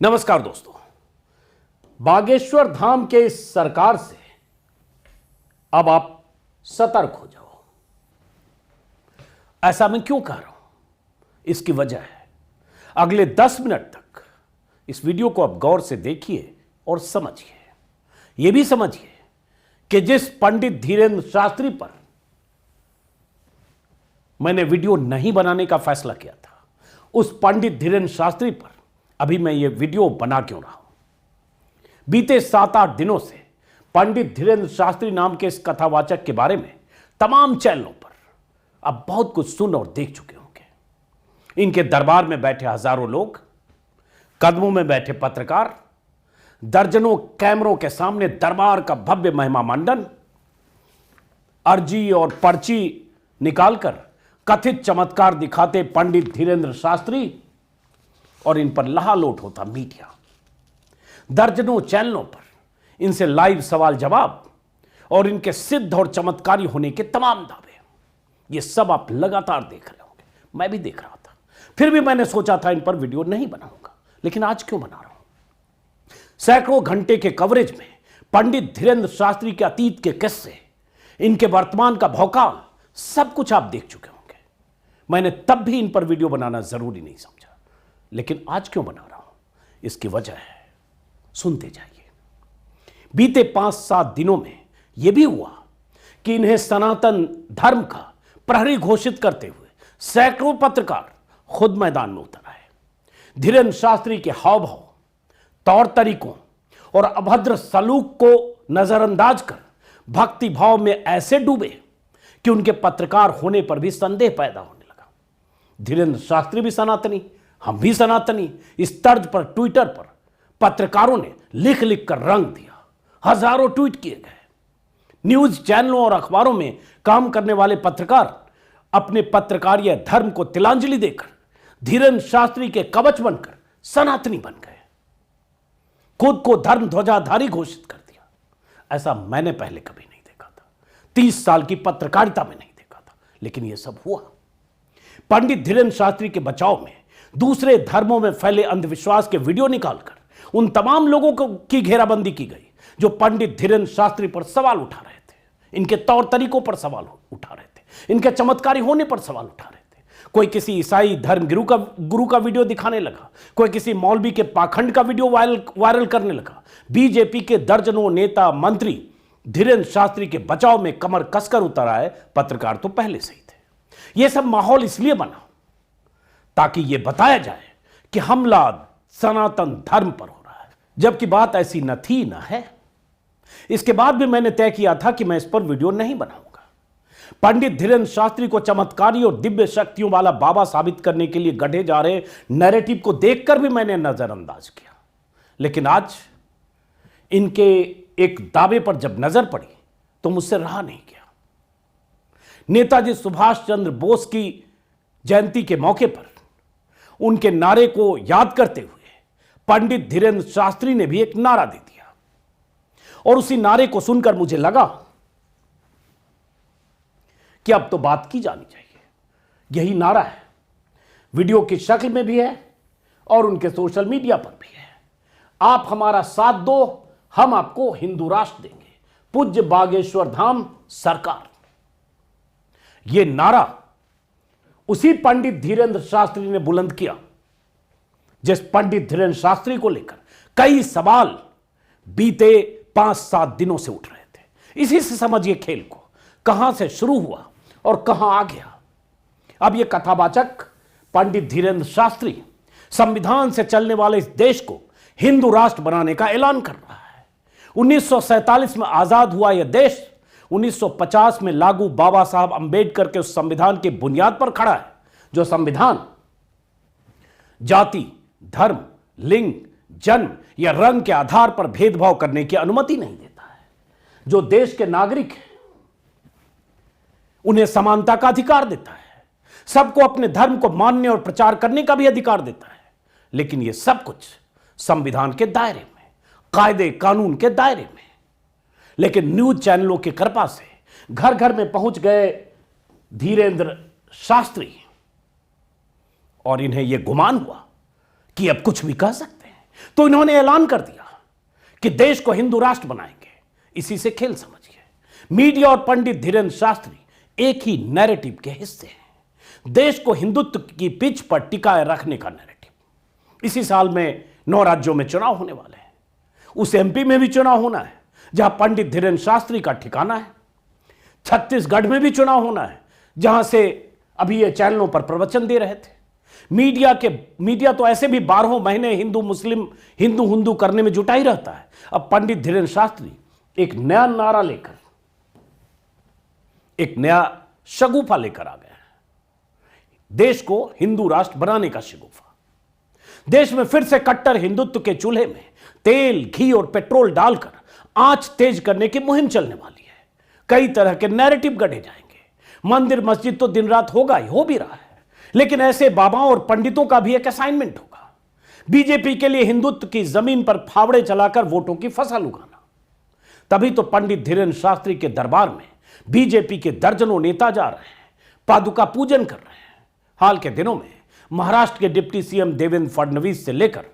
नमस्कार दोस्तों, बागेश्वर धाम के इस सरकार से अब आप सतर्क हो जाओ। ऐसा मैं क्यों कह रहा हूं? इसकी वजह है, अगले 10 मिनट तक इस वीडियो को आप गौर से देखिए और समझिए। यह भी समझिए कि जिस पंडित धीरेंद्र शास्त्री पर मैंने वीडियो नहीं बनाने का फैसला किया था, उस पंडित धीरेंद्र शास्त्री पर अभी मैं ये वीडियो बना क्यों रहा हूं। बीते 7-8 दिनों से पंडित धीरेंद्र शास्त्री नाम के इस कथावाचक के बारे में तमाम चैनलों पर अब बहुत कुछ सुन और देख चुके होंगे। इनके दरबार में बैठे हजारों लोग, कदमों में बैठे पत्रकार, दर्जनों कैमरों के सामने दरबार का भव्य महिमा मंडन, अर्जी और पर्ची निकालकर कथित चमत्कार दिखाते पंडित धीरेंद्र शास्त्री और इन पर लहालोट होता मीडिया। दर्जनों चैनलों पर इनसे लाइव सवाल जवाब और इनके सिद्ध और चमत्कारी होने के तमाम दावे, ये सब आप लगातार देख रहे होंगे। मैं भी देख रहा था, फिर भी मैंने सोचा था इन पर वीडियो नहीं बनाऊंगा, लेकिन आज क्यों बना रहा हूं। सैकड़ों घंटे के कवरेज में पंडित धीरेंद्र शास्त्री के अतीत के किस्से, इनके वर्तमान का भौकाल, सब कुछ आप देख चुके होंगे। मैंने तब भी इन पर वीडियो बनाना जरूरी नहीं समझा, लेकिन आज क्यों बना रहा हूं, इसकी वजह है, सुनते जाइए। बीते 5-7 दिनों में यह भी हुआ कि इन्हें सनातन धर्म का प्रहरी घोषित करते हुए सैकड़ों पत्रकार खुद मैदान में उतर आए। धीरेंद्र शास्त्री के हाव भाव, तौर तरीकों और अभद्र सलूक को नजरअंदाज कर भक्ति भाव में ऐसे डूबे कि उनके पत्रकार होने पर भी संदेह पैदा होने लगा। धीरेंद्र शास्त्री भी सनातनी, हम भी सनातनी, इस तर्ज पर ट्विटर पर पत्रकारों ने लिख लिख कर रंग दिया। हजारों ट्वीट किए गए। न्यूज चैनलों और अखबारों में काम करने वाले पत्रकार अपने पत्रकारीय धर्म को तिलांजलि देकर धीरेंद्र शास्त्री के कवच बनकर सनातनी बन गए। खुद को धर्म ध्वजाधारी घोषित कर दिया। ऐसा मैंने पहले कभी नहीं देखा था। 30 साल की पत्रकारिता में नहीं देखा था, लेकिन यह सब हुआ। पंडित धीरेंद्र शास्त्री के बचाव में दूसरे धर्मों में फैले अंधविश्वास के वीडियो निकालकर उन तमाम लोगों की घेराबंदी की गई जो पंडित धीरेंद्र शास्त्री पर सवाल उठा रहे थे, इनके तौर तरीकों पर सवाल उठा रहे थे, इनके चमत्कारी होने पर सवाल उठा रहे थे। कोई किसी ईसाई धर्म गुरु का वीडियो दिखाने लगा, कोई किसी मौलवी के पाखंड का वीडियो वायरल करने लगा। बीजेपी के दर्जनों नेता मंत्री धीरेंद्र शास्त्री के बचाव में कमर कसकर उतर आए। पत्रकार तो पहले से ही थे। यह सब माहौल इसलिए बना ताकि यह बताया जाए कि हमला सनातन धर्म पर हो रहा है, जबकि बात ऐसी न थी न है। इसके बाद भी मैंने तय किया था कि मैं इस पर वीडियो नहीं बनाऊंगा। पंडित धीरेंद्र शास्त्री को चमत्कारी और दिव्य शक्तियों वाला बाबा साबित करने के लिए गढ़े जा रहे नैरेटिव को देखकर भी मैंने नजरअंदाज किया, लेकिन आज इनके एक दावे पर जब नजर पड़ी तो मुझसे रहा नहीं गया। नेताजी सुभाष चंद्र बोस की जयंती के मौके पर उनके नारे को याद करते हुए पंडित धीरेंद्र शास्त्री ने भी एक नारा दे दिया, और उसी नारे को सुनकर मुझे लगा कि अब तो बात की जानी चाहिए। यही नारा है, वीडियो की शक्ल में भी है और उनके सोशल मीडिया पर भी है। आप हमारा साथ दो, हम आपको हिंदू राष्ट्र देंगे। पूज्य बागेश्वर धाम सरकार। यह नारा उसी पंडित धीरेंद्र शास्त्री ने बुलंद किया जिस पंडित धीरेंद्र शास्त्री को लेकर कई सवाल बीते 5-7 दिनों से उठ रहे थे। इसी से समझिए खेल को, कहां से शुरू हुआ और कहां आ गया। अब यह कथावाचक पंडित धीरेंद्र शास्त्री संविधान से चलने वाले इस देश को हिंदू राष्ट्र बनाने का ऐलान कर रहा है। 1947 में आजाद हुआ यह देश 1950 में लागू बाबा साहब अंबेडकर के उस संविधान की बुनियाद पर खड़ा है, जो संविधान जाति, धर्म, लिंग, जन्म या रंग के आधार पर भेदभाव करने की अनुमति नहीं देता है। जो देश के नागरिक हैं उन्हें समानता का अधिकार देता है, सबको अपने धर्म को मानने और प्रचार करने का भी अधिकार देता है। लेकिन यह सब कुछ संविधान के दायरे में, कायदे कानून के दायरे में। लेकिन न्यूज चैनलों की कृपा से घर घर में पहुंच गए धीरेंद्र शास्त्री, और इन्हें यह गुमान हुआ कि अब कुछ भी कह सकते हैं, तो इन्होंने ऐलान कर दिया कि देश को हिंदू राष्ट्र बनाएंगे। इसी से खेल समझिए, मीडिया और पंडित धीरेन्द्र शास्त्री एक ही नैरेटिव के हिस्से हैं। देश को हिंदुत्व की पिच पर टिकाए रखने का नैरेटिव। इसी साल में 9 राज्यों में चुनाव होने वाले हैं। उस एमपी में भी चुनाव होना है जहां पंडित धीरेन्द्र शास्त्री का ठिकाना है। छत्तीसगढ़ में भी चुनाव होना है जहां से अभी ये चैनलों पर प्रवचन दे रहे थे। मीडिया तो ऐसे भी 12 महीने हिंदू मुस्लिम हिंदू करने में जुटा ही रहता है। अब पंडित धीरेन्द्र शास्त्री एक नया नारा लेकर, एक नया शगुफा लेकर आ गया है, देश को हिंदू राष्ट्र बनाने का शगुफा। देश में फिर से कट्टर हिंदुत्व के चूल्हे में तेल, घी और पेट्रोल डालकर आंच तेज करने की मुहिम चलने वाली है। कई तरह के नैरेटिव गढ़े जाएंगे। मंदिर मस्जिद तो दिन रात होगा ही, हो भी रहा है, लेकिन ऐसे बाबाओं और पंडितों का भी एक असाइनमेंट होगा। बीजेपी के लिए हिंदुत्व की जमीन पर फावड़े चलाकर वोटों की फसल उगाना। तभी तो पंडित धीरेन्द्र शास्त्री के दरबार में बीजेपी के दर्जनों नेता जा रहे हैं, पादुका पूजन कर रहे हैं। हाल के दिनों में महाराष्ट्र के डिप्टी सीएम देवेंद्र फडणवीस से लेकर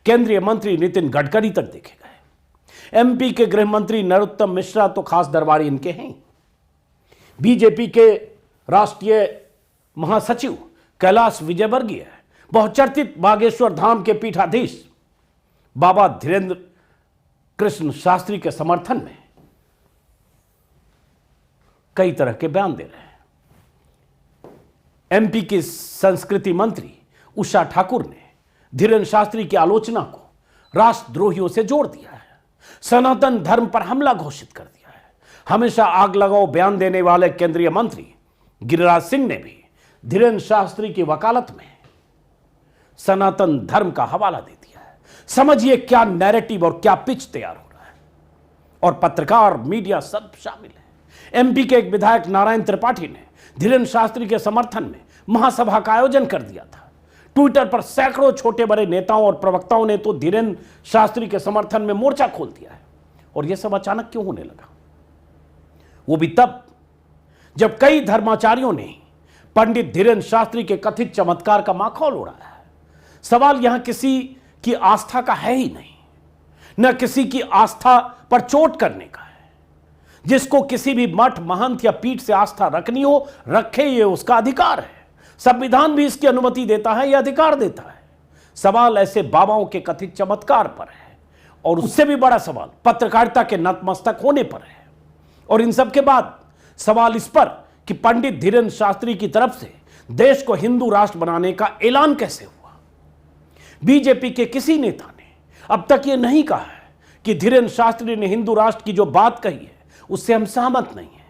केंद्रीय मंत्री नितिन गडकरी तक देखे गए। एमपी के गृह मंत्री नरोत्तम मिश्रा तो खास दरबारी इनके हैं। बीजेपी के राष्ट्रीय महासचिव कैलाश विजयवर्गीय बहुचर्चित बागेश्वर धाम के पीठाधीश बाबा धीरेन्द्र कृष्ण शास्त्री के समर्थन में कई तरह के बयान दे रहे हैं। एमपी की संस्कृति मंत्री उषा ठाकुर ने धीरेन्द्र शास्त्री की आलोचना को राष्ट्रद्रोहियों से जोड़ दिया है। सनातन धर्म पर हमला घोषित कर दिया है। हमेशा आग लगाओ बयान देने वाले केंद्रीय मंत्री गिरिराज सिंह ने भी धीरेन्द्र शास्त्री की वकालत में सनातन धर्म का हवाला दे दिया है। समझिए क्या नैरेटिव और क्या पिच तैयार हो रहा है। और पत्रकार, मीडिया सब शामिल है। एमपी के एक विधायक नारायण त्रिपाठी ने धीरेन्द्र शास्त्री के समर्थन में महासभा का आयोजन कर दिया था। ट्विटर पर सैकड़ों छोटे बड़े नेताओं और प्रवक्ताओं ने तो धीरेन्द्र शास्त्री के समर्थन में मोर्चा खोल दिया है। और यह सब अचानक क्यों होने लगा? वो भी तब जब कई धर्माचार्यों ने पंडित धीरेन्द्र शास्त्री के कथित चमत्कार का माखौल उड़ाया है। सवाल यहां किसी की आस्था का है ही नहीं, न किसी की आस्था पर चोट करने का है। जिसको किसी भी मठ, महंत या पीठ से आस्था रखनी हो रखे, ये उसका अधिकार है। संविधान भी इसकी अनुमति देता है, यह अधिकार देता है। सवाल ऐसे बाबाओं के कथित चमत्कार पर है और उससे भी बड़ा सवाल पत्रकारिता के नतमस्तक होने पर है। और इन सब के बाद सवाल इस पर कि पंडित धीरेन्द्र शास्त्री की तरफ से देश को हिंदू राष्ट्र बनाने का ऐलान कैसे हुआ। बीजेपी के किसी नेता ने अब तक यह नहीं कहा है कि धीरेन्द्र शास्त्री ने हिंदू राष्ट्र की जो बात कही है उससे हम सहमत नहीं है।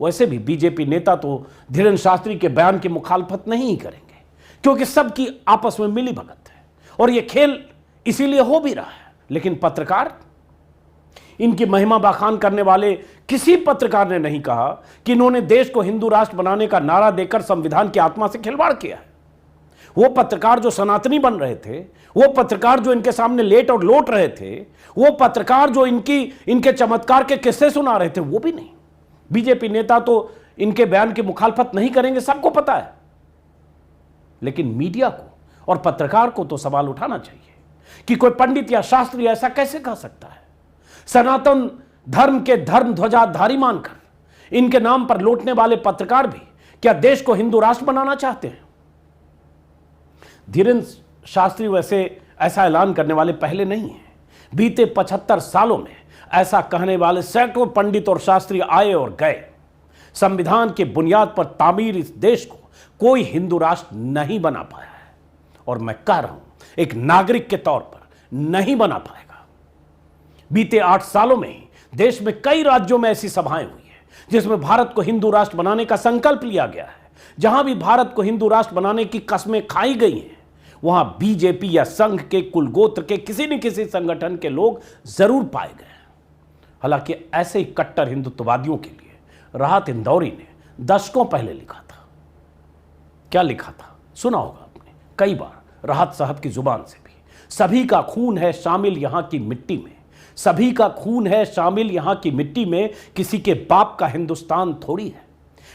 वैसे भी बीजेपी नेता तो धीरेन्द्र शास्त्री के बयान की मुखालफत नहीं करेंगे, क्योंकि सबकी आपस में मिली भगत है और यह खेल इसीलिए हो भी रहा है। लेकिन पत्रकार, इनकी महिमा बखान करने वाले किसी पत्रकार ने नहीं कहा कि इन्होंने देश को हिंदू राष्ट्र बनाने का नारा देकर संविधान की आत्मा से खिलवाड़ किया है। वो पत्रकार जो सनातनी बन रहे थे, वो पत्रकार जो इनके सामने लेट और लोट रहे थे, वो पत्रकार जो इनके चमत्कार के किस्से सुना रहे थे, वो भी नहीं। बीजेपी नेता तो इनके बयान की मुखालफत नहीं करेंगे, सबको पता है। लेकिन मीडिया को और पत्रकार को तो सवाल उठाना चाहिए कि कोई पंडित या शास्त्री ऐसा कैसे कह सकता है। सनातन धर्म के धर्म ध्वजाधारी मानकर इनके नाम पर लौटने वाले पत्रकार भी क्या देश को हिंदू राष्ट्र बनाना चाहते हैं? धीरेन्द्र शास्त्री वैसे ऐसा ऐलान करने वाले पहले नहीं हैं। बीते 75 सालों में ऐसा कहने वाले सैकड़ों पंडित और शास्त्री आए और गए। संविधान के बुनियाद पर तामीर इस देश को कोई हिंदू राष्ट्र नहीं बना पाया है, और मैं कह रहा हूं एक नागरिक के तौर पर नहीं बना पाएगा। बीते 8 सालों में ही देश में कई राज्यों में ऐसी सभाएं हुई है जिसमें भारत को हिंदू राष्ट्र बनाने का संकल्प लिया गया है। जहां भी भारत को हिंदू राष्ट्र बनाने की कस्में खाई गई हैं, वहां बीजेपी या संघ के कुलगोत्र के किसी न किसी संगठन के लोग जरूर पाए गए। हालांकि ऐसे ही कट्टर हिंदुत्ववादियों के लिए राहत इंदौरी ने दशकों पहले लिखा था। क्या लिखा था सुना होगा आपने कई बार राहत साहब की जुबान से भी। सभी का खून है शामिल यहां की मिट्टी में, सभी का खून है शामिल यहां की मिट्टी में, किसी के बाप का हिंदुस्तान थोड़ी है।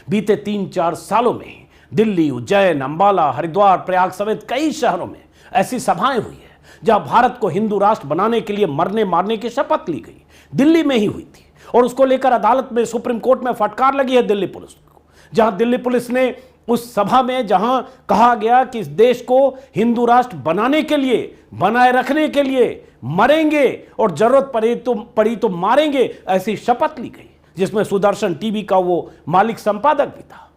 बीते 3-4 सालों में दिल्ली, उज्जैन, अंबाला, हरिद्वार, प्रयाग समेत कई शहरों में ऐसी सभाएं हुई है जहां भारत को हिंदू राष्ट्र बनाने के लिए मरने मारने की शपथ ली गई, दिल्ली में ही हुई थी। और उसको लेकर अदालत में, सुप्रीम कोर्ट में फटकार लगी है दिल्ली पुलिस को, जहां दिल्ली पुलिस ने उस सभा में जहां कहा गया कि इस देश को हिंदू राष्ट्र बनाने के लिए, बनाए रखने के लिए मरेंगे और जरूरत पड़ी तो मारेंगे, ऐसी शपथ ली गई, जिसमें सुदर्शन टीवी का वो मालिक संपादक भी था।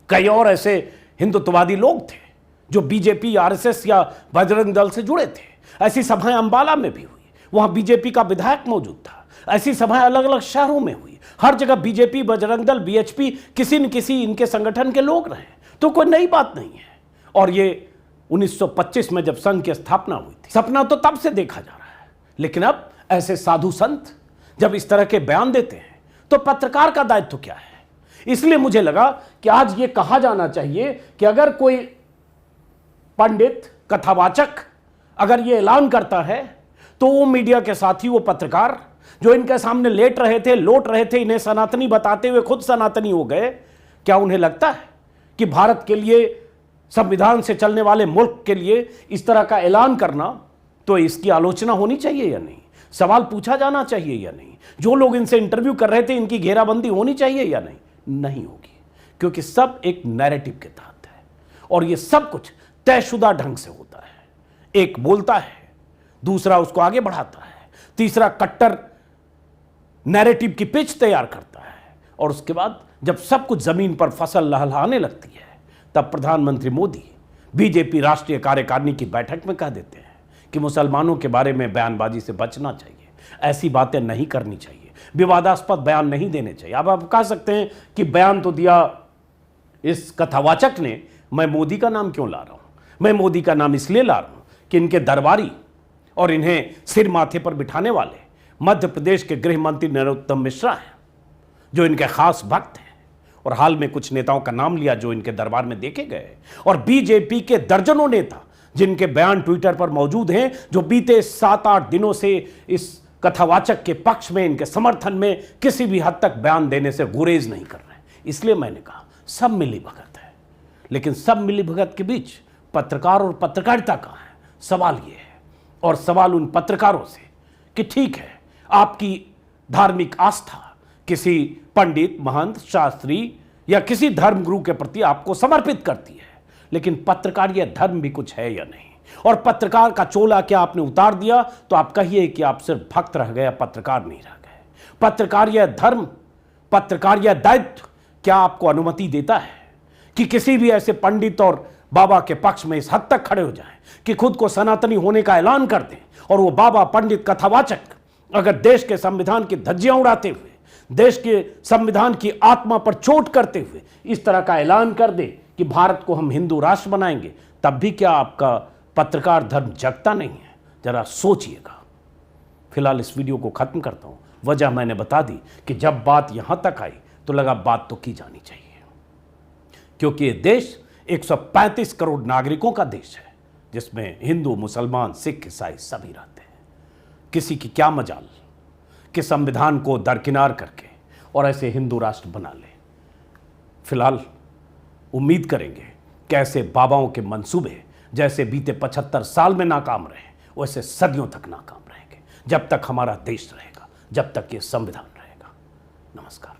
कई और ऐसे हिंदुत्ववादी लोग थे जो बीजेपी, आरएसएस या बजरंग दल से जुड़े थे। ऐसी सभाएं अंबाला में भी हुई, वहां बीजेपी का विधायक मौजूद था। ऐसी सभाएं अलग अलग शहरों में हुई, हर जगह बीजेपी, बजरंग दल, बीएचपी, किसी न किसी इनके संगठन के लोग रहे, तो कोई नई बात नहीं है। और ये 1925 में जब संघ की स्थापना हुई थी, सपना तो तब से देखा जा रहा है, लेकिन अब ऐसे साधु संत जब इस तरह के बयान देते हैं तो पत्रकार का दायित्व क्या है? इसलिए मुझे लगा कि आज ये कहा जाना चाहिए कि अगर कोई पंडित, कथावाचक अगर ये ऐलान करता है तो वो मीडिया के साथी, वो पत्रकार जो इनके सामने लेट रहे थे, लौट रहे थे, इन्हें सनातनी बताते हुए खुद सनातनी हो गए, क्या उन्हें लगता है कि भारत के लिए, संविधान से चलने वाले मुल्क के लिए इस तरह का ऐलान करना, तो इसकी आलोचना होनी चाहिए या नहीं? सवाल पूछा जाना चाहिए या नहीं? जो लोग इनसे इंटरव्यू कर रहे थे, इनकी घेराबंदी होनी चाहिए या नहीं? नहीं होगी, क्योंकि सब एक नैरेटिव के तहत है और ये सब कुछ तयशुदा ढंग से होता है। एक बोलता है, दूसरा उसको आगे बढ़ाता है, तीसरा कट्टर नैरेटिव की पिच तैयार करता है, और उसके बाद जब सब कुछ जमीन पर फसल लहलहाने लगती है, तब प्रधानमंत्री मोदी बीजेपी राष्ट्रीय कार्यकारिणी की बैठक में कह देते हैं कि मुसलमानों के बारे में बयानबाजी से बचना चाहिए, ऐसी बातें नहीं करनी चाहिए, विवादास्पद बयान नहीं देने चाहिए। अब आप कह सकते हैं कि बयान तो दिया इस कथावाचक ने, मैं मोदी का नाम क्यों ला रहा हूं? मैं मोदी का नाम इसलिए ला रहा हूं कि इनके दरबारी और इन्हें सिर माथे पर बिठाने वाले मध्य प्रदेश के गृह मंत्री नरोत्तम मिश्रा हैं, जो इनके खास भक्त हैं, और हाल में कुछ नेताओं का नाम लिया जो इनके दरबार में देखे गए, और बीजेपी के दर्जनों नेता जिनके बयान ट्विटर पर मौजूद हैं, जो बीते 7-8 दिनों से इस कथावाचक के पक्ष में, इनके समर्थन में किसी भी हद तक बयान देने से गुरेज नहीं कर रहे। इसलिए मैंने कहा सब मिली भगत है, लेकिन सब मिली भगत के बीच पत्रकार और पत्रकारिता कहाँ है? सवाल ये है, और सवाल उन पत्रकारों से कि ठीक है, आपकी धार्मिक आस्था किसी पंडित, महंत, शास्त्री या किसी धर्मगुरु के प्रति आपको समर्पित करती है, लेकिन पत्रकार यह धर्म भी कुछ है या नहीं? और पत्रकार का चोला क्या आपने उतार दिया तो आप कहिए कि आप सिर्फ भक्त रह गए, पत्रकार नहीं रह गए। पत्रकार यह धर्म, पत्रकार यह दायित्व क्या आपको अनुमति देता है कि किसी भी ऐसे पंडित और बाबा के पक्ष में इस हद तक खड़े हो जाएं कि खुद को सनातनी होने का ऐलान कर दें, और वो बाबा, पंडित, कथावाचक अगर देश के संविधान की धज्जियां उड़ाते हुए, देश के संविधान की आत्मा पर चोट करते हुए इस तरह का ऐलान कर दे कि भारत को हम हिंदू राष्ट्र बनाएंगे, तब भी क्या आपका पत्रकार धर्म जगता नहीं है? जरा सोचिएगा। फिलहाल इस वीडियो को खत्म करता हूं। वजह मैंने बता दी कि जब बात यहां तक आई तो लगा बात तो की जानी चाहिए, क्योंकि ये देश 135 करोड़ नागरिकों का देश है, जिसमें हिंदू, मुसलमान, सिख, ईसाई सभी रहते हैं। किसी की क्या मजाल कि संविधान को दरकिनार करके और ऐसे हिंदू राष्ट्र बना ले। फिलहाल उम्मीद करेंगे कि ऐसे बाबाओं के मंसूबे जैसे बीते 75 साल में नाकाम रहे, वैसे सदियों तक नाकाम रहेंगे, जब तक हमारा देश रहेगा, जब तक ये संविधान रहेगा। नमस्कार।